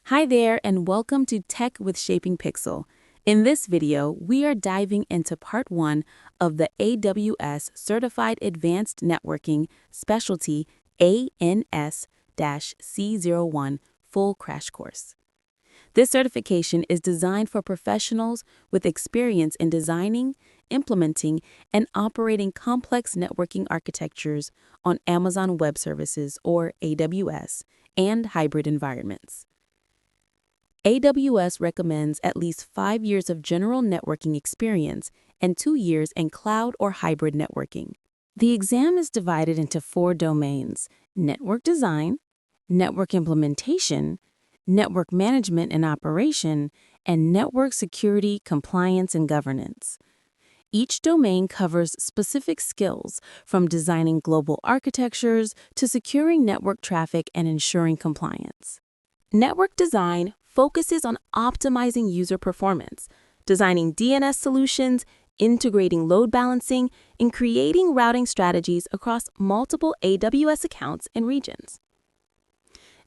Hi there, and welcome to Tech with Shaping Pixel. In this video, we are diving into part 1 of the AWS Certified Advanced Networking Specialty ANS-C01 full crash course. This certification is designed for professionals with experience in designing, implementing, and operating complex networking architectures on Amazon Web Services, or AWS, and hybrid environments. AWS recommends at least 5 years of general networking experience and 2 years in cloud or hybrid networking. The exam is divided into 4 domains: network design, network implementation, network management and operation, and network security, compliance, and governance. Each domain covers specific skills, from designing global architectures to securing network traffic and ensuring compliance. Network design focuses on optimizing user performance, designing DNS solutions, integrating load balancing, and creating routing strategies across multiple AWS accounts and regions.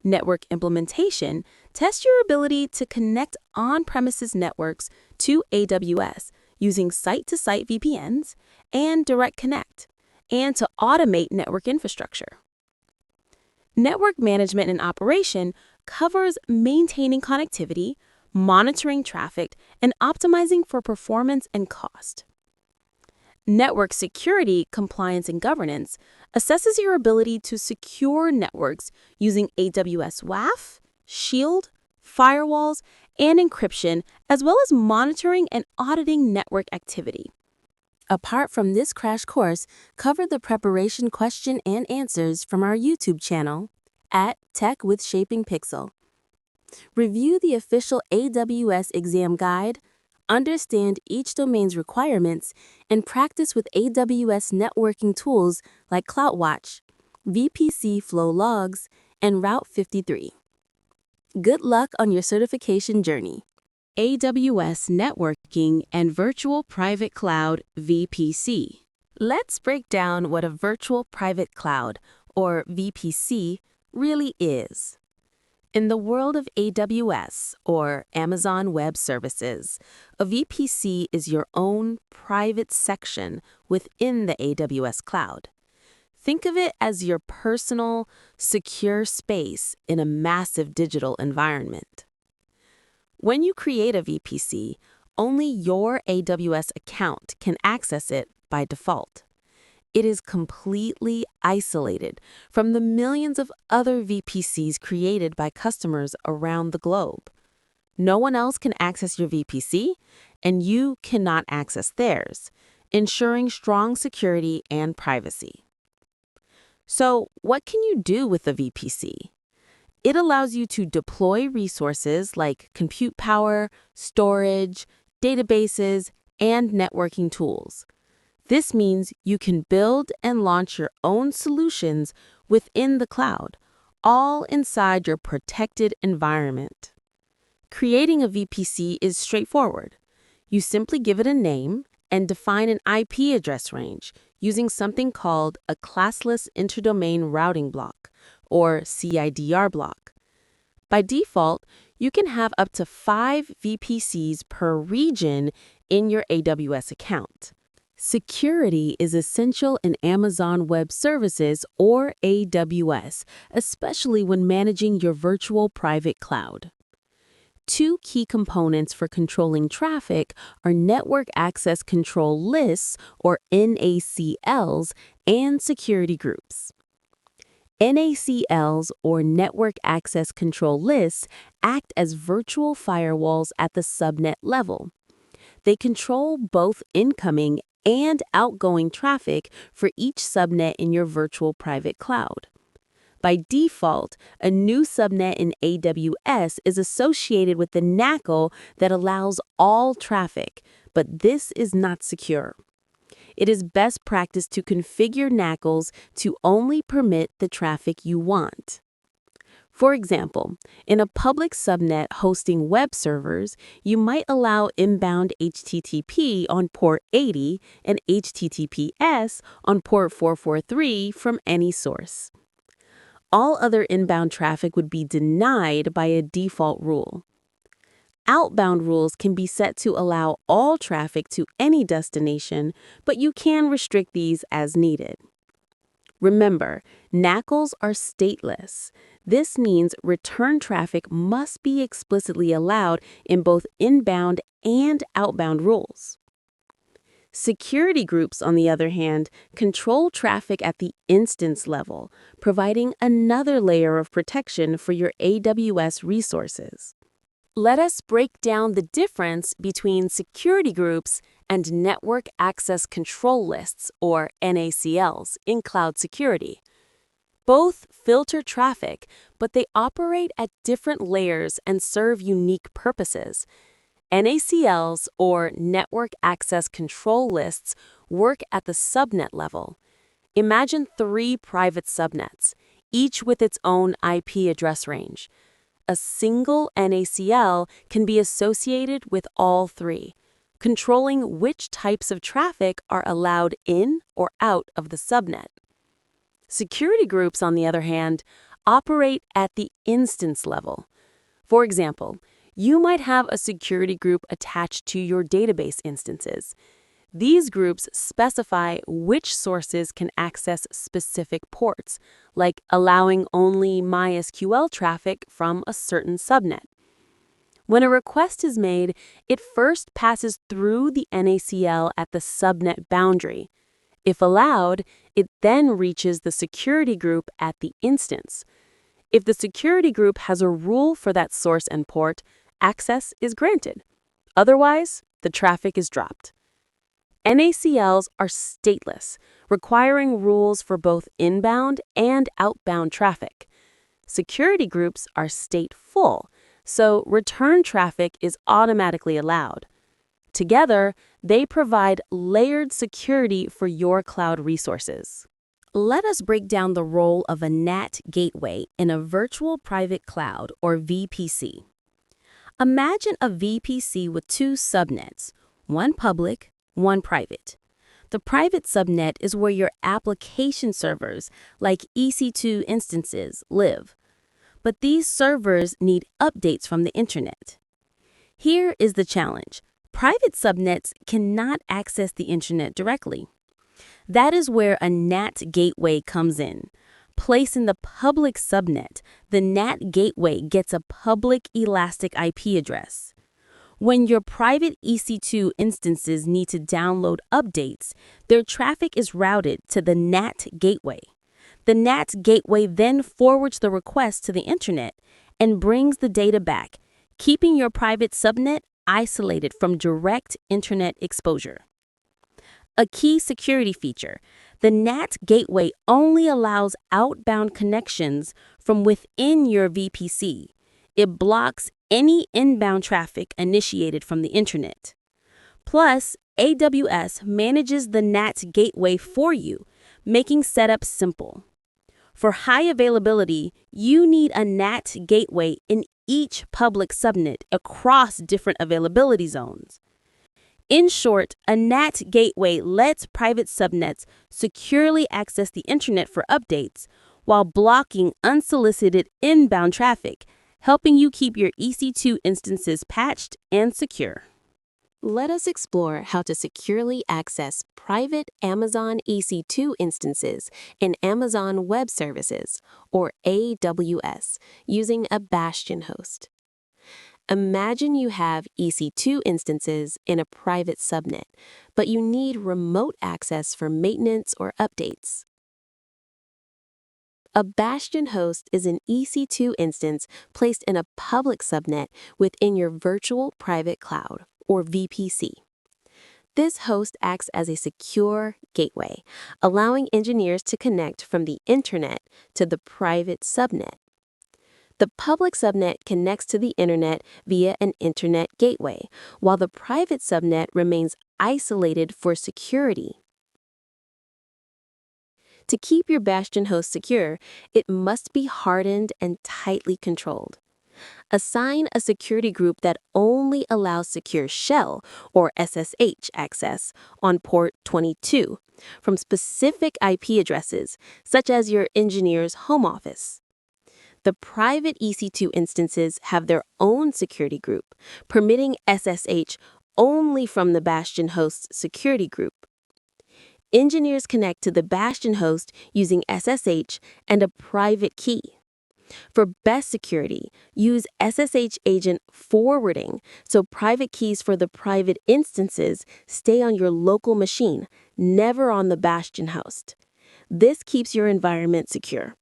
Network implementation tests your ability to connect on-premises networks to AWS using site-to-site VPNs and Direct Connect, and to automate network infrastructure. Network management and operation covers maintaining connectivity, monitoring traffic, and optimizing for performance and cost. Network security, compliance, and governance assesses your ability to secure networks using AWS WAF, Shield, firewalls, and encryption, as well as monitoring and auditing network activity. Apart from this crash course, cover the preparation question and answers from our YouTube channel at Tech with Shaping Pixel. Review the official AWS exam guide, understand each domain's requirements, and practice with AWS networking tools like CloudWatch, VPC Flow Logs, and Route 53. Good luck on your certification journey. AWS Networking and Virtual Private Cloud (VPC). Let's break down what a Virtual Private Cloud, or VPC, really is. In the world of AWS, or Amazon Web Services, a VPC is your own private section within the AWS cloud. Think of it as your personal, secure space in a massive digital environment. When you create a VPC, only your AWS account can access it by default. It is completely isolated from the millions of other VPCs created by customers around the globe. No one else can access your VPC, and you cannot access theirs, ensuring strong security and privacy. So, what can you do with a VPC? It allows you to deploy resources like compute power, storage, databases, and networking tools. This means you can build and launch your own solutions within the cloud, all inside your protected environment. Creating a VPC is straightforward. You simply give it a name and define an IP address range using something called a classless interdomain routing block, or CIDR block. By default, you can have up to 5 VPCs per region in your AWS account. Security is essential in Amazon Web Services, or AWS, especially when managing your virtual private cloud. 2 key components for controlling traffic are Network Access Control Lists, or NACLs, and security groups. NACLs, or Network Access Control Lists, act as virtual firewalls at the subnet level. They control both incoming and outgoing traffic for each subnet in your virtual private cloud. By default, a new subnet in AWS is associated with the NACL that allows all traffic, but this is not secure. It is best practice to configure NACLs to only permit the traffic you want. For example, in a public subnet hosting web servers, you might allow inbound HTTP on port 80 and HTTPS on port 443 from any source. All other inbound traffic would be denied by a default rule. Outbound rules can be set to allow all traffic to any destination, but you can restrict these as needed. Remember, NACLs are stateless. This means return traffic must be explicitly allowed in both inbound and outbound rules. Security groups, on the other hand, control traffic at the instance level, providing another layer of protection for your AWS resources. Let us break down the difference between security groups and network access control lists, or NACLs, in cloud security. Both filter traffic, but they operate at different layers and serve unique purposes. NACLs, or network access control lists, work at the subnet level. Imagine 3 private subnets, each with its own IP address range. A single NACL can be associated with all 3, controlling which types of traffic are allowed in or out of the subnet. Security groups, on the other hand, operate at the instance level. For example, you might have a security group attached to your database instances. These groups specify which sources can access specific ports, like allowing only MySQL traffic from a certain subnet. When a request is made, it first passes through the NACL at the subnet boundary. If allowed, it then reaches the security group at the instance. If the security group has a rule for that source and port, access is granted. Otherwise, the traffic is dropped. NACLs are stateless, requiring rules for both inbound and outbound traffic. Security groups are stateful, so return traffic is automatically allowed. Together, they provide layered security for your cloud resources. Let us break down the role of a NAT gateway in a virtual private cloud, or VPC. Imagine a VPC with 2 subnets, one public, one private. The private subnet is where your application servers, like EC2 instances, live. But these servers need updates from the internet. Here is the challenge. Private subnets cannot access the internet directly. That is where a NAT gateway comes in. Placed in the public subnet, the NAT gateway gets a public elastic IP address. When your private EC2 instances need to download updates, their traffic is routed to the NAT gateway. The NAT gateway then forwards the request to the internet and brings the data back, keeping your private subnet isolated from direct internet exposure. A key security feature: the NAT gateway only allows outbound connections from within your VPC. It blocks any inbound traffic initiated from the internet. Plus, AWS manages the NAT gateway for you, making setup simple. For high availability, you need a NAT gateway in each public subnet across different availability zones. In short, a NAT gateway lets private subnets securely access the internet for updates while blocking unsolicited inbound traffic, helping you keep your EC2 instances patched and secure. Let us explore how to securely access private Amazon EC2 instances in Amazon Web Services, or AWS, using a bastion host. Imagine you have EC2 instances in a private subnet, but you need remote access for maintenance or updates. A bastion host is an EC2 instance placed in a public subnet within your virtual private cloud, or VPC. This host acts as a secure gateway, allowing engineers to connect from the internet to the private subnet. The public subnet connects to the internet via an internet gateway, while the private subnet remains isolated for security. To keep your bastion host secure, it must be hardened and tightly controlled. Assign a security group that only allows secure shell, or SSH, access on port 22, from specific IP addresses, such as your engineer's home office. The private EC2 instances have their own security group, permitting SSH only from the Bastion host's security group. Engineers connect to the Bastion host using SSH and a private key. For best security, use SSH agent forwarding so private keys for the private instances stay on your local machine, never on the Bastion host. This keeps your environment secure.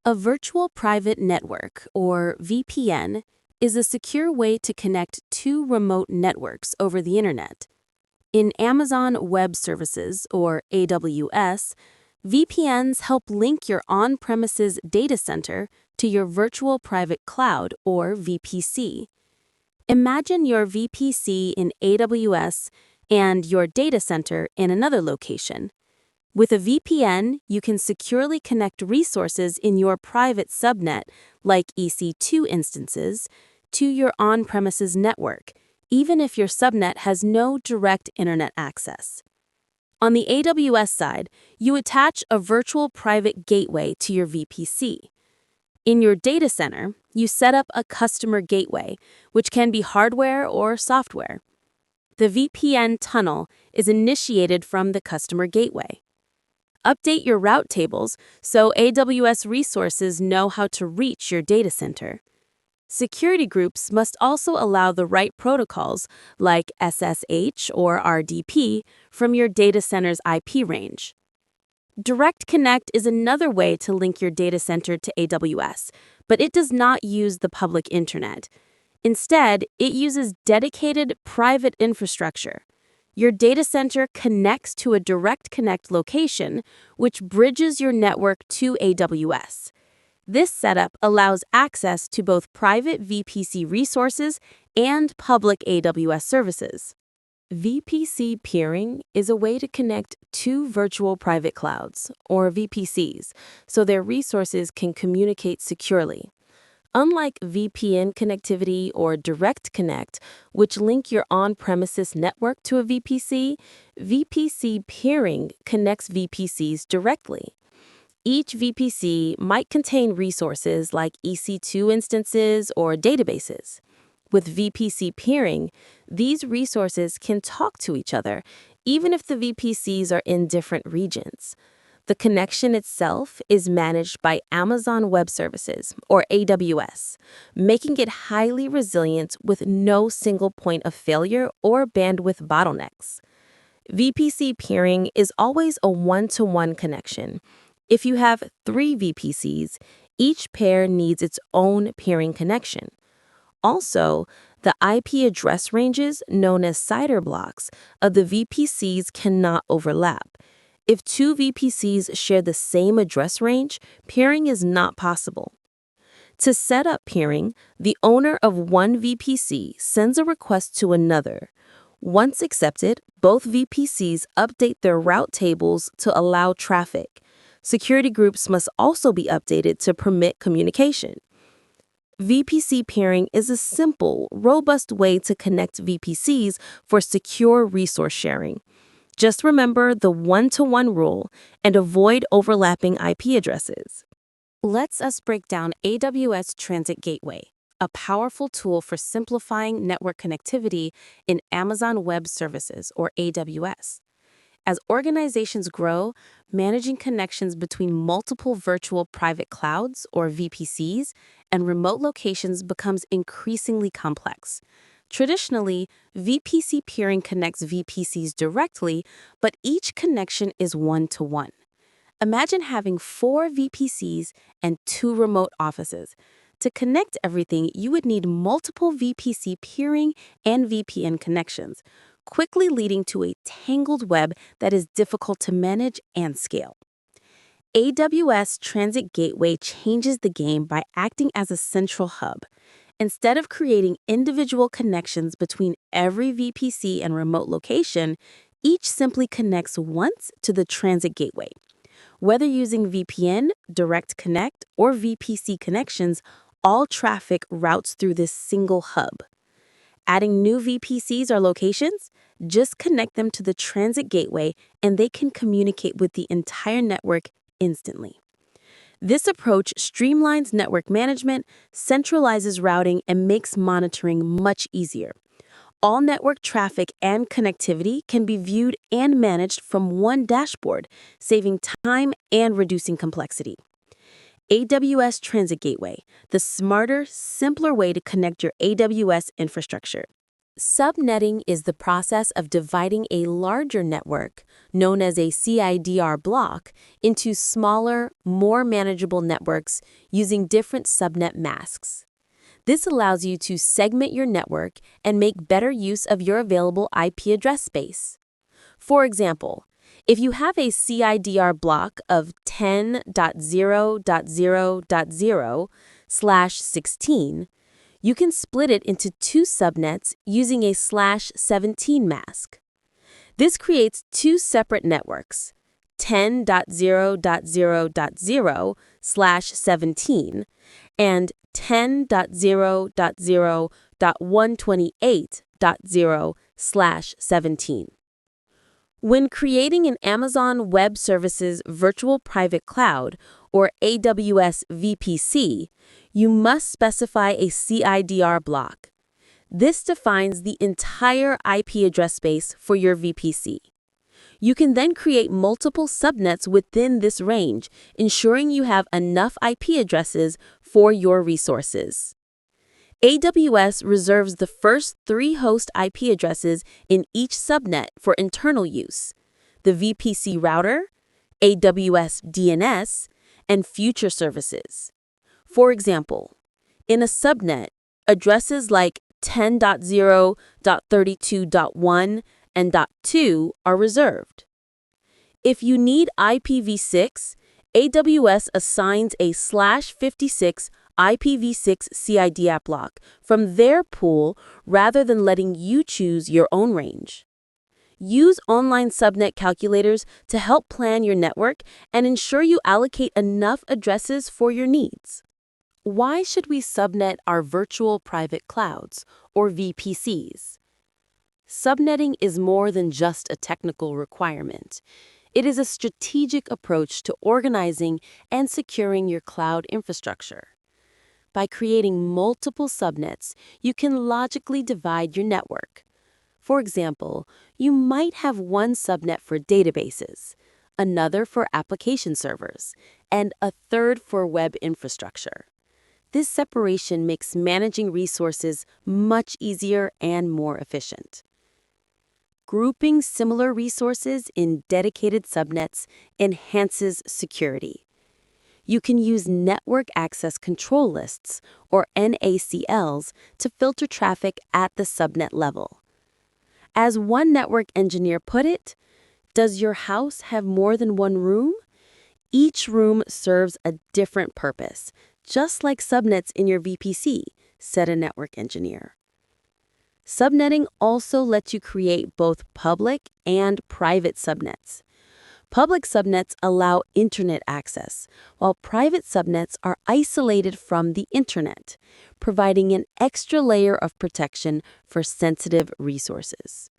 A virtual private network, or VPN, is a secure way to connect two remote networks over the Internet. In Amazon Web Services, or AWS, VPNs help link your on-premises data center to your virtual private cloud, or VPC. Imagine your VPC in AWS and your data center in another location. With a VPN, you can securely connect resources in your private subnet, like EC2 instances, to your on-premises network, even if your subnet has no direct internet access. On the AWS side, you attach a virtual private gateway to your VPC. In your data center, you set up a customer gateway, which can be hardware or software. The VPN tunnel is initiated from the customer gateway. Update your route tables so AWS resources know how to reach your data center. Security groups must also allow the right protocols, like SSH or RDP, from your data center's IP range. Direct Connect is another way to link your data center to AWS, but it does not use the public internet. Instead, it uses dedicated private infrastructure. Your data center connects to a Direct Connect location, which bridges your network to AWS. This setup allows access to both private VPC resources and public AWS services. VPC peering is a way to connect two virtual private clouds, or VPCs, so their resources can communicate securely. Unlike VPN connectivity or Direct Connect, which link your on-premises network to a VPC, VPC peering connects VPCs directly. Each VPC might contain resources like EC2 instances or databases. With VPC peering, these resources can talk to each other, even if the VPCs are in different regions. The connection itself is managed by Amazon Web Services, or AWS, making it highly resilient with no single point of failure or bandwidth bottlenecks. VPC peering is always a one-to-one connection. If you have 3 VPCs, each pair needs its own peering connection. Also, the IP address ranges, known as CIDR blocks, of the VPCs cannot overlap. If 2 VPCs share the same address range, peering is not possible. To set up peering, the owner of one VPC sends a request to another. Once accepted, both VPCs update their route tables to allow traffic. Security groups must also be updated to permit communication. VPC peering is a simple, robust way to connect VPCs for secure resource sharing. Just remember the one-to-one rule and avoid overlapping IP addresses. Let's break down AWS Transit Gateway, a powerful tool for simplifying network connectivity in Amazon Web Services, or AWS. As organizations grow, managing connections between multiple virtual private clouds, or VPCs, and remote locations becomes increasingly complex. Traditionally, VPC peering connects VPCs directly, but each connection is one-to-one. Imagine having 4 VPCs and 2 remote offices. To connect everything, you would need multiple VPC peering and VPN connections, quickly leading to a tangled web that is difficult to manage and scale. AWS Transit Gateway changes the game by acting as a central hub. Instead of creating individual connections between every VPC and remote location, each simply connects once to the Transit Gateway. Whether using VPN, Direct Connect, or VPC connections, all traffic routes through this single hub. Adding new VPCs or locations? Just connect them to the transit gateway and they can communicate with the entire network instantly. This approach streamlines network management, centralizes routing, and makes monitoring much easier. All network traffic and connectivity can be viewed and managed from one dashboard, saving time and reducing complexity. AWS Transit Gateway, the smarter, simpler way to connect your AWS infrastructure. Subnetting is the process of dividing a larger network, known as a CIDR block, into smaller, more manageable networks using different subnet masks. This allows you to segment your network and make better use of your available IP address space. For example, if you have a CIDR block of 10.0.0.0/16, you can split it into two subnets using a /17 mask. This creates two separate networks, 10.0.0.0/17 and 10.0.0.128.0/17. When creating an Amazon Web Services Virtual Private Cloud, or AWS VPC, you must specify a CIDR block. This defines the entire IP address space for your VPC. You can then create multiple subnets within this range, ensuring you have enough IP addresses for your resources. AWS reserves the first 3 host IP addresses in each subnet for internal use: the VPC router, AWS DNS, and future services. For example, in a subnet, addresses like 10.0.32.1 and .2 are reserved. If you need IPv6, AWS assigns a /56 IPv6 CIDR block from their pool rather than letting you choose your own range. Use online subnet calculators to help plan your network and ensure you allocate enough addresses for your needs. Why should we subnet our virtual private clouds, or VPCs? Subnetting is more than just a technical requirement. It is a strategic approach to organizing and securing your cloud infrastructure. By creating multiple subnets, you can logically divide your network. For example, you might have one subnet for databases, another for application servers, and a third for web infrastructure. This separation makes managing resources much easier and more efficient. Grouping similar resources in dedicated subnets enhances security. You can use network access control lists, or NACLs, to filter traffic at the subnet level. As one network engineer put it, "Does your house have more than one room? Each room serves a different purpose, just like subnets in your VPC," said a network engineer. Subnetting also lets you create both public and private subnets. Public subnets allow internet access, while private subnets are isolated from the internet, providing an extra layer of protection for sensitive resources.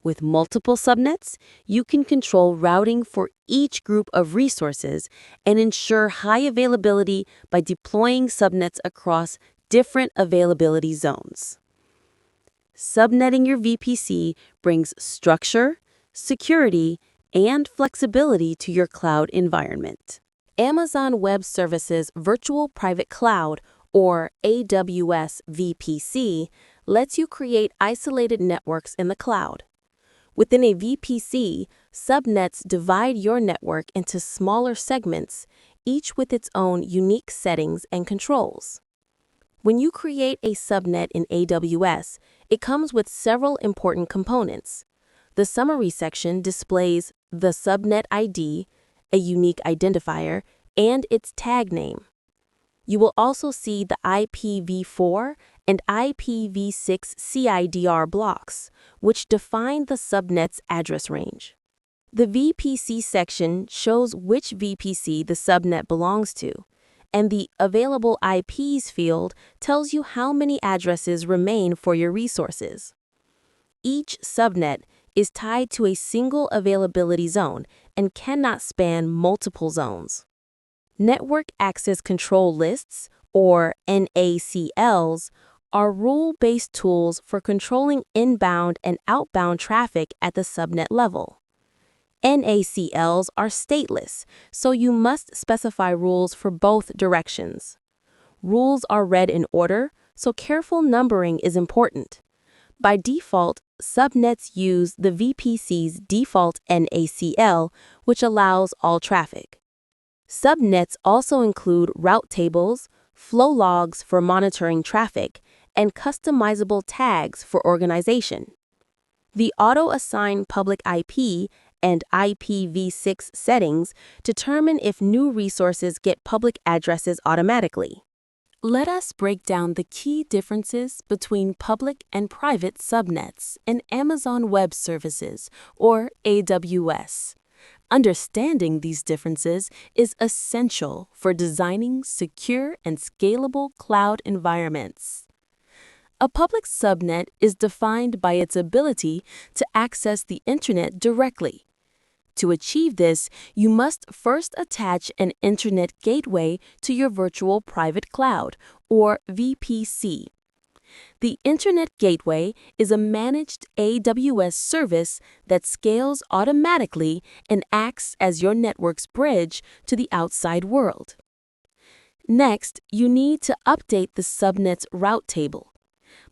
With multiple subnets, you can control routing for each group of resources and ensure high availability by deploying subnets across different availability zones. Subnetting your VPC brings structure, security, and flexibility to your cloud environment. Amazon Web Services Virtual Private Cloud, or AWS VPC, lets you create isolated networks in the cloud. Within a VPC, subnets divide your network into smaller segments, each with its own unique settings and controls. When you create a subnet in AWS, it comes with several important components. The summary section displays the subnet ID, a unique identifier, and its tag name. You will also see the IPv4 and IPv6 CIDR blocks, which define the subnet's address range. The VPC section shows which VPC the subnet belongs to, and the Available IPs field tells you how many addresses remain for your resources. Each subnet is tied to a single availability zone and cannot span multiple zones. Network Access Control Lists, or NACLs, are rule-based tools for controlling inbound and outbound traffic at the subnet level. NACLs are stateless, so you must specify rules for both directions. Rules are read in order, so careful numbering is important. By default, subnets use the VPC's default NACL, which allows all traffic. Subnets also include route tables, flow logs for monitoring traffic, and customizable tags for organization. The auto-assign public IP and IPv6 settings determine if new resources get public addresses automatically. Let us break down the key differences between public and private subnets in Amazon Web Services, or AWS. Understanding these differences is essential for designing secure and scalable cloud environments. A public subnet is defined by its ability to access the internet directly. To achieve this, you must first attach an internet gateway to your virtual private cloud, or VPC. The Internet Gateway is a managed AWS service that scales automatically and acts as your network's bridge to the outside world. Next, you need to update the subnet's route table.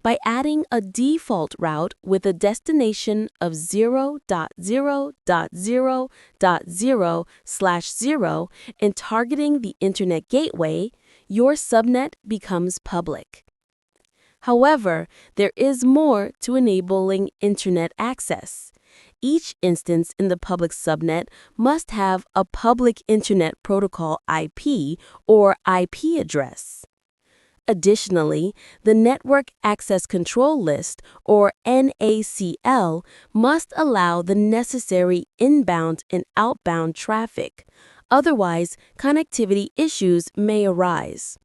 By adding a default route with a destination of 0.0.0.0/0 and targeting the Internet Gateway, your subnet becomes public. However, there is more to enabling internet access. Each instance in the public subnet must have a public Internet Protocol IP, or IP address. Additionally, the Network Access Control List, or NACL, must allow the necessary inbound and outbound traffic. Otherwise, connectivity issues may arise.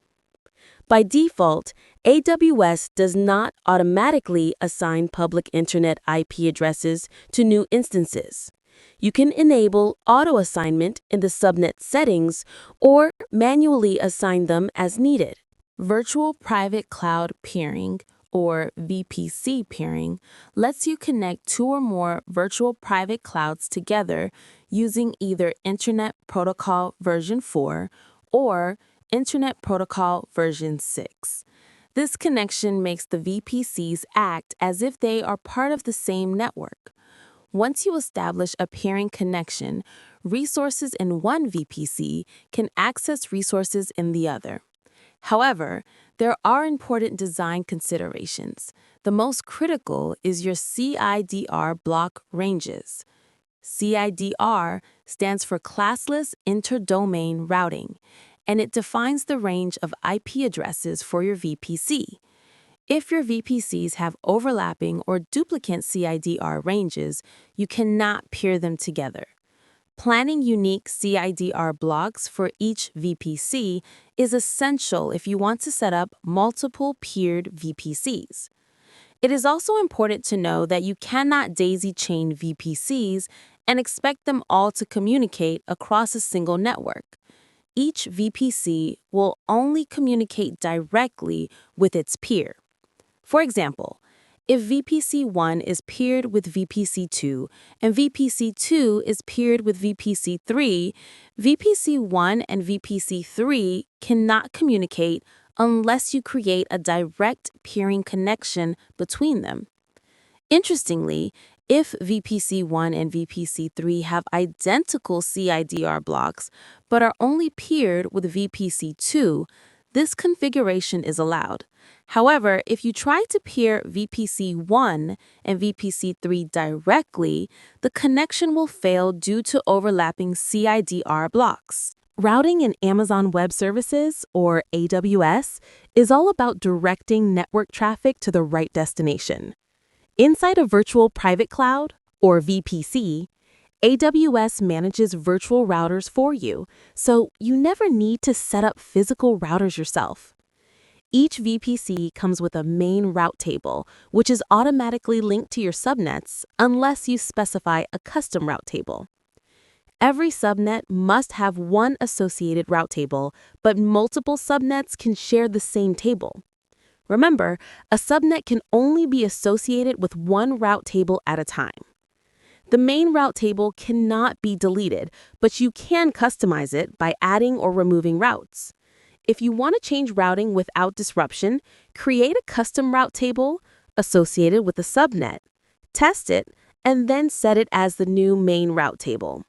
By default, AWS does not automatically assign public Internet IP addresses to new instances. You can enable auto-assignment in the subnet settings or manually assign them as needed. Virtual Private Cloud Peering, or VPC peering, lets you connect two or more virtual private clouds together using either Internet Protocol version 4 or Internet Protocol version 6. This connection makes the VPCs act as if they are part of the same network. Once you establish a peering connection, resources in one VPC can access resources in the other. However, there are important design considerations. The most critical is your CIDR block ranges. CIDR stands for Classless Interdomain Routing, and it defines the range of IP addresses for your VPC. If your VPCs have overlapping or duplicate CIDR ranges, you cannot peer them together. Planning unique CIDR blocks for each VPC is essential if you want to set up multiple peered VPCs. It is also important to know that you cannot daisy-chain VPCs and expect them all to communicate across a single network. Each VPC will only communicate directly with its peer. For example, if VPC1 is peered with VPC2 and VPC2 is peered with VPC3, VPC1 and VPC3 cannot communicate unless you create a direct peering connection between them. Interestingly, if VPC1 and VPC3 have identical CIDR blocks but are only peered with VPC2, this configuration is allowed. However, if you try to peer VPC1 and VPC3 directly, the connection will fail due to overlapping CIDR blocks. Routing in Amazon Web Services, or AWS, is all about directing network traffic to the right destination. Inside a virtual private cloud, or VPC, AWS manages virtual routers for you, so you never need to set up physical routers yourself. Each VPC comes with a main route table, which is automatically linked to your subnets unless you specify a custom route table. Every subnet must have one associated route table, but multiple subnets can share the same table. Remember, a subnet can only be associated with one route table at a time. The main route table cannot be deleted, but you can customize it by adding or removing routes. If you want to change routing without disruption, create a custom route table associated with the subnet, test it, and then set it as the new main route table.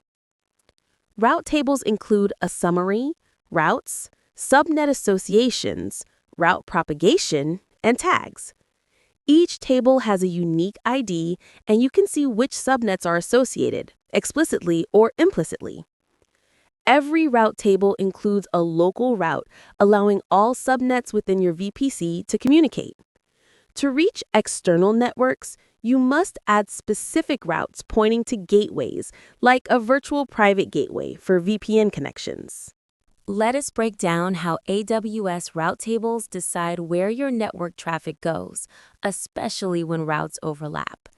Route tables include a summary, routes, subnet associations, route propagation, and tags. Each table has a unique ID, and you can see which subnets are associated, explicitly or implicitly. Every route table includes a local route, allowing all subnets within your VPC to communicate. To reach external networks, you must add specific routes pointing to gateways, like a virtual private gateway for VPN connections. Let us break down how AWS route tables decide where your network traffic goes, especially when routes overlap.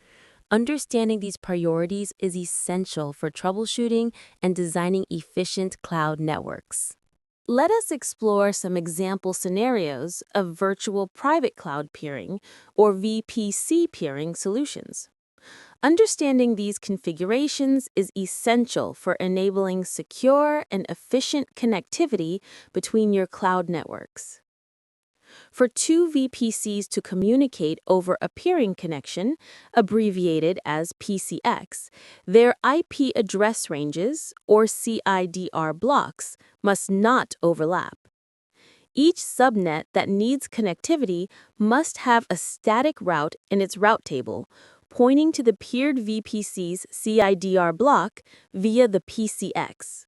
Understanding these priorities is essential for troubleshooting and designing efficient cloud networks. Let us explore some example scenarios of virtual private cloud peering, or VPC peering solutions. Understanding these configurations is essential for enabling secure and efficient connectivity between your cloud networks. For two VPCs to communicate over a peering connection, abbreviated as PCX, their IP address ranges, or CIDR blocks, must not overlap. Each subnet that needs connectivity must have a static route in its route table, pointing to the peered VPC's CIDR block via the PCX.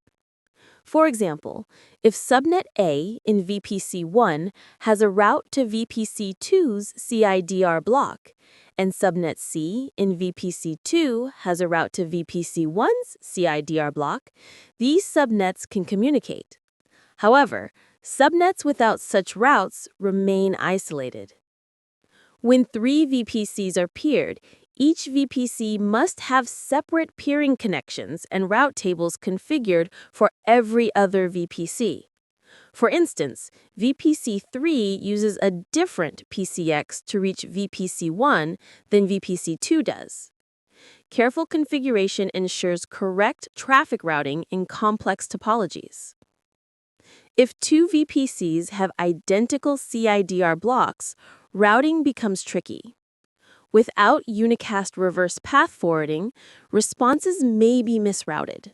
For example, if subnet A in VPC1 has a route to VPC2's CIDR block, and subnet C in VPC2 has a route to VPC1's CIDR block, these subnets can communicate. However, subnets without such routes remain isolated. When three VPCs are peered, each VPC must have separate peering connections and route tables configured for every other VPC. For instance, VPC3 uses a different PCX to reach VPC1 than VPC2 does. Careful configuration ensures correct traffic routing in complex topologies. If two VPCs have identical CIDR blocks, routing becomes tricky. Without unicast reverse path forwarding, responses may be misrouted.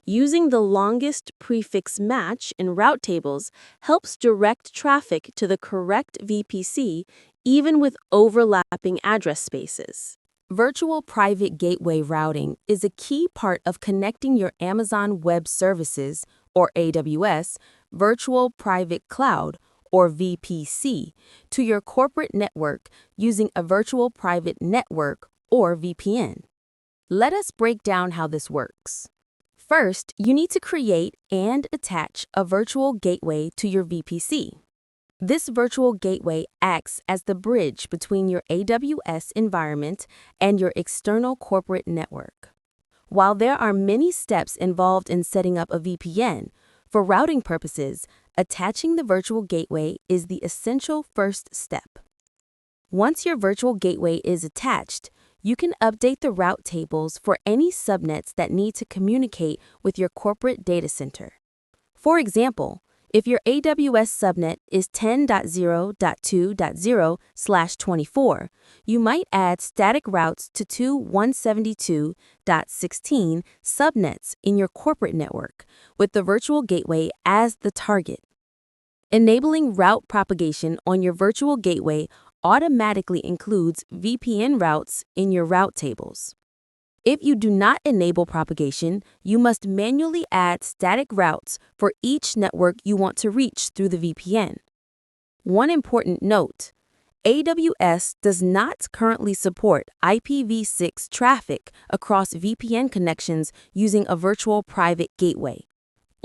Using the longest prefix match in route tables helps direct traffic to the correct VPC, even with overlapping address spaces. Virtual private gateway routing is a key part of connecting your Amazon Web Services, or AWS, Virtual Private Cloud, or VPC, to your corporate network using a virtual private network, or VPN. Let us break down how this works. First, you need to create and attach a virtual gateway to your VPC. This virtual gateway acts as the bridge between your AWS environment and your external corporate network. While there are many steps involved in setting up a VPN, for routing purposes, attaching the virtual gateway is the essential first step. Once your virtual gateway is attached, you can update the route tables for any subnets that need to communicate with your corporate data center. For example, if your AWS subnet is 10.0.2.0/24, you might add static routes to two 172.16 subnets in your corporate network, with the virtual gateway as the target. Enabling route propagation on your virtual gateway automatically includes VPN routes in your route tables. If you do not enable propagation, you must manually add static routes for each network you want to reach through the VPN. One important note: AWS does not currently support IPv6 traffic across VPN connections using a virtual private gateway.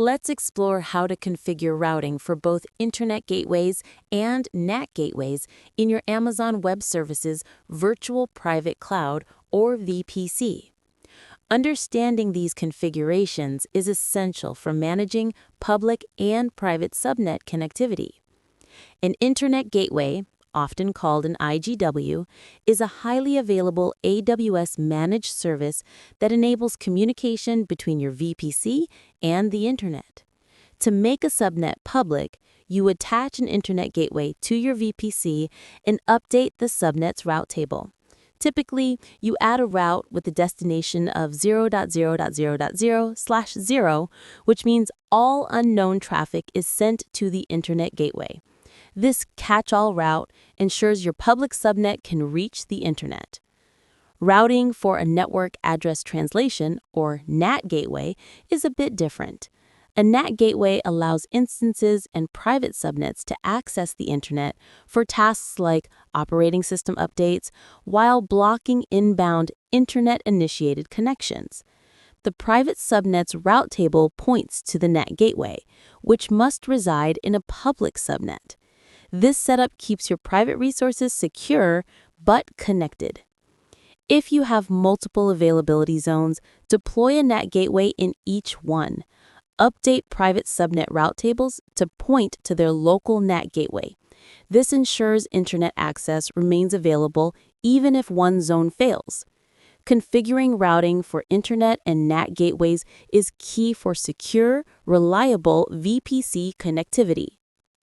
Let's explore how to configure routing for both Internet gateways and NAT gateways in your Amazon Web Services Virtual Private Cloud, or VPC. Understanding these configurations is essential for managing public and private subnet connectivity. An Internet gateway, often called an IGW, is a highly available AWS managed service that enables communication between your VPC and the Internet. To make a subnet public, you attach an Internet gateway to your VPC and update the subnet's route table. Typically, you add a route with the destination of 0.0.0.0/0, which means all unknown traffic is sent to the Internet gateway. This catch-all route ensures your public subnet can reach the Internet. Routing for a network address translation, or NAT gateway, is a bit different. A NAT gateway allows instances and private subnets to access the Internet for tasks like operating system updates while blocking inbound Internet-initiated connections. The private subnet's route table points to the NAT gateway, which must reside in a public subnet. This setup keeps your private resources secure but connected. If you have multiple availability zones, deploy a NAT gateway in each one. Update private subnet route tables to point to their local NAT gateway. This ensures Internet access remains available even if one zone fails. Configuring routing for Internet and NAT gateways is key for secure, reliable VPC connectivity.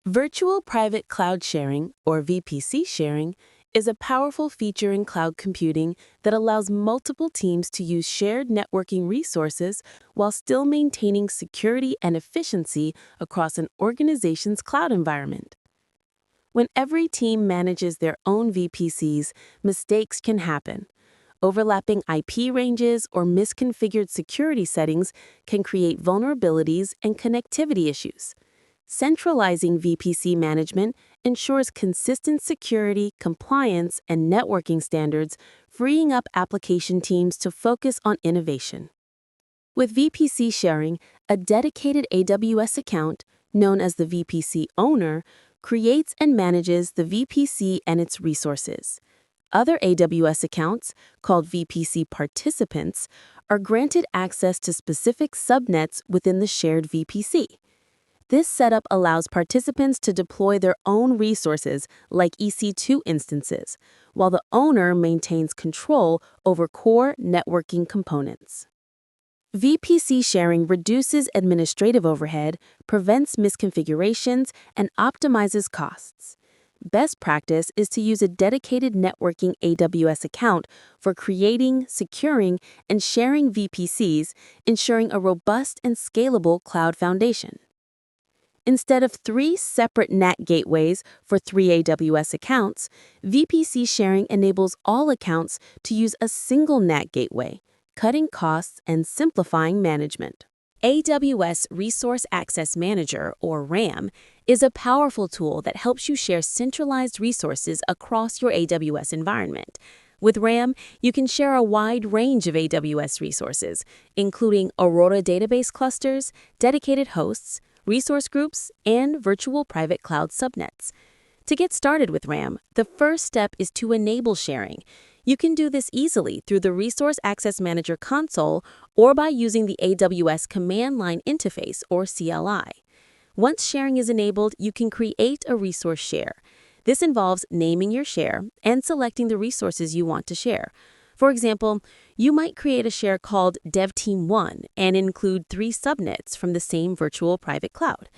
Virtual Private Cloud Sharing, or VPC sharing, is a powerful feature in cloud computing that allows multiple teams to use shared networking resources while still maintaining security and efficiency across an organization's cloud environment. When every team manages their own VPCs, mistakes can happen. Overlapping IP ranges or misconfigured security settings can create vulnerabilities and connectivity issues. Centralizing VPC management ensures consistent security, compliance, and networking standards, freeing up application teams to focus on innovation. With VPC sharing, a dedicated AWS account, known as the VPC owner, creates and manages the VPC and its resources. Other AWS accounts, called VPC participants, are granted access to specific subnets within the shared VPC. This setup allows participants to deploy their own resources, like EC2 instances, while the owner maintains control over core networking components. VPC sharing reduces administrative overhead, prevents misconfigurations, and optimizes costs. Best practice is to use a dedicated networking AWS account for creating, securing, and sharing VPCs, ensuring a robust and scalable cloud foundation. Instead of 3 separate NAT gateways for 3 AWS accounts, VPC sharing enables all accounts to use a single NAT gateway, cutting costs and simplifying management. AWS Resource Access Manager, or RAM, is a powerful tool that helps you share centralized resources across your AWS environment. With RAM, you can share a wide range of AWS resources, including Aurora database clusters, dedicated hosts, resource groups, and virtual private cloud subnets. To get started with RAM, the first step is to enable sharing. You can do this easily through the Resource Access Manager console or by using the AWS Command Line Interface, or CLI. Once sharing is enabled, you can create a resource share. This involves naming your share and selecting the resources you want to share. For example, you might create a share called DevTeam1 and include 3 subnets from the same virtual private cloud.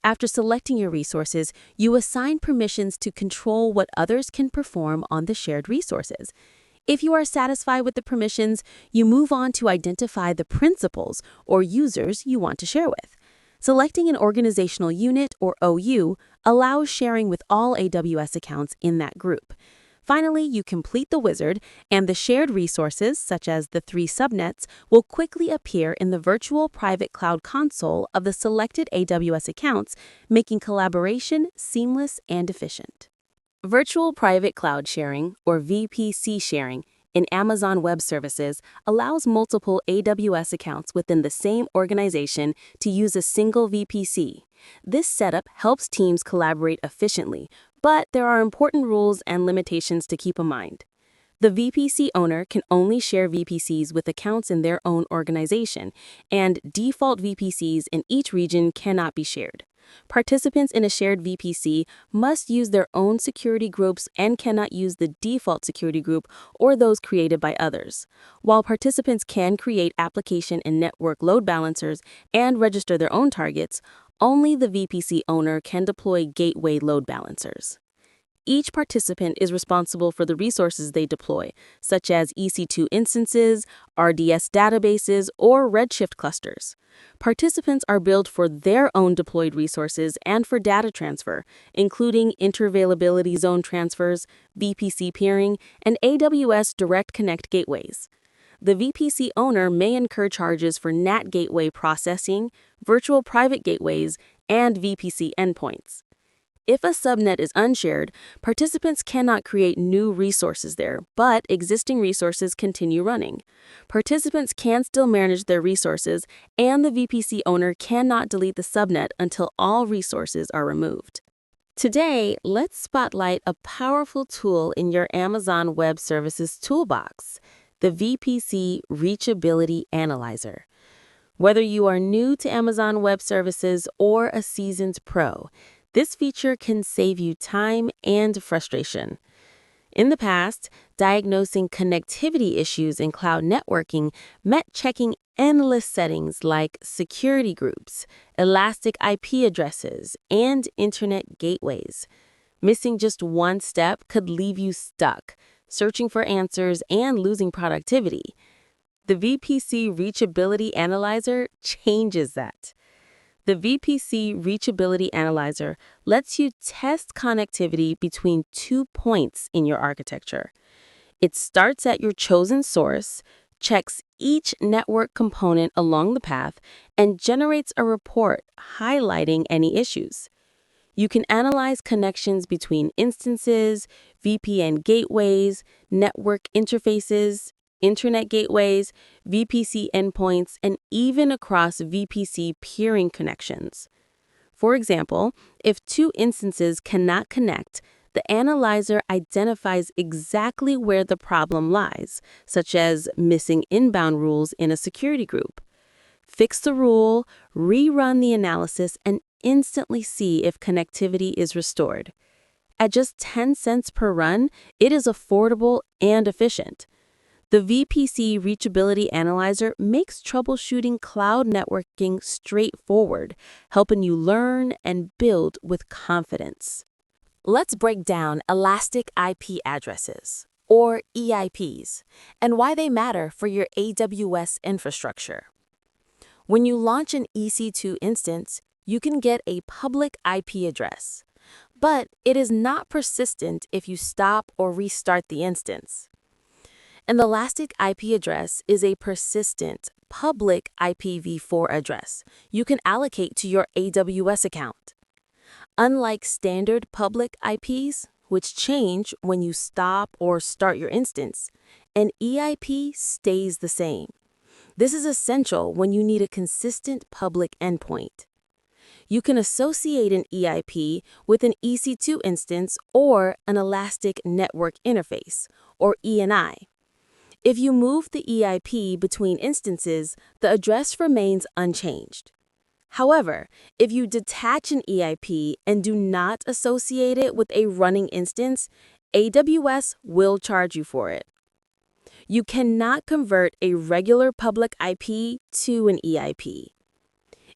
After selecting your resources, you assign permissions to control what others can perform on the shared resources. If you are satisfied with the permissions, you move on to identify the principals or users you want to share with. Selecting an organizational unit, or OU, allows sharing with all AWS accounts in that group. Finally, you complete the wizard, and the shared resources, such as the 3 subnets, will quickly appear in the virtual private cloud console of the selected AWS accounts, making collaboration seamless and efficient. Virtual Private Cloud Sharing, or VPC sharing, in Amazon Web Services allows multiple AWS accounts within the same organization to use a single VPC. This setup helps teams collaborate efficiently, but there are important rules and limitations to keep in mind. The VPC owner can only share VPCs with accounts in their own organization, and default VPCs in each region cannot be shared. Participants in a shared VPC must use their own security groups and cannot use the default security group or those created by others. While participants can create application and network load balancers and register their own targets, only the VPC owner can deploy gateway load balancers. Each participant is responsible for the resources they deploy, such as EC2 instances, RDS databases, or Redshift clusters. Participants are billed for their own deployed resources and for data transfer, including interavailability zone transfers, VPC peering, and AWS Direct Connect gateways. The VPC owner may incur charges for NAT gateway processing, virtual private gateways, and VPC endpoints. If a subnet is unshared, participants cannot create new resources there, but existing resources continue running. Participants can still manage their resources, and the VPC owner cannot delete the subnet until all resources are removed. Today, let's spotlight a powerful tool in your Amazon Web Services toolbox, the VPC Reachability Analyzer. Whether you are new to Amazon Web Services or a seasoned pro, this feature can save you time and frustration. In the past, diagnosing connectivity issues in cloud networking meant checking endless settings like security groups, elastic IP addresses, and internet gateways. Missing just one step could leave you stuck, searching for answers and losing productivity. The VPC Reachability Analyzer changes that. The VPC Reachability Analyzer lets you test connectivity between 2 points in your architecture. It starts at your chosen source, checks each network component along the path, and generates a report highlighting any issues. You can analyze connections between instances, VPN gateways, network interfaces, internet gateways, VPC endpoints, and even across VPC peering connections. For example, if 2 instances cannot connect, the analyzer identifies exactly where the problem lies, such as missing inbound rules in a security group. Fix the rule, rerun the analysis, and instantly see if connectivity is restored. At just 10 cents per run, it is affordable and efficient. The VPC Reachability Analyzer makes troubleshooting cloud networking straightforward, helping you learn and build with confidence. Let's break down elastic IP addresses, or EIPs, and why they matter for your AWS infrastructure. When you launch an EC2 instance, you can get a public IP address, but it is not persistent if you stop or restart the instance. An elastic IP address is a persistent, public IPv4 address you can allocate to your AWS account. Unlike standard public IPs, which change when you stop or start your instance, an EIP stays the same. This is essential when you need a consistent public endpoint. You can associate an EIP with an EC2 instance or an Elastic Network Interface, or ENI. If you move the EIP between instances, the address remains unchanged. However, if you detach an EIP and do not associate it with a running instance, AWS will charge you for it. You cannot convert a regular public IP to an EIP.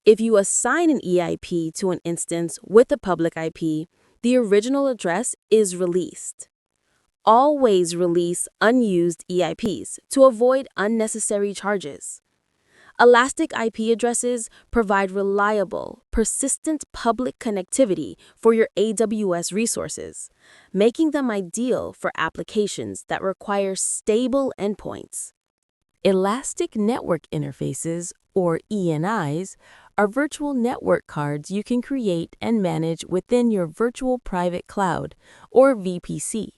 If you assign an EIP to an instance with a public IP, the original address is released. Always release unused EIPs to avoid unnecessary charges. Elastic IP addresses provide reliable, persistent public connectivity for your AWS resources, making them ideal for applications that require stable endpoints. Elastic Network Interfaces, or ENIs, are virtual network cards you can create and manage within your virtual private cloud, or VPC.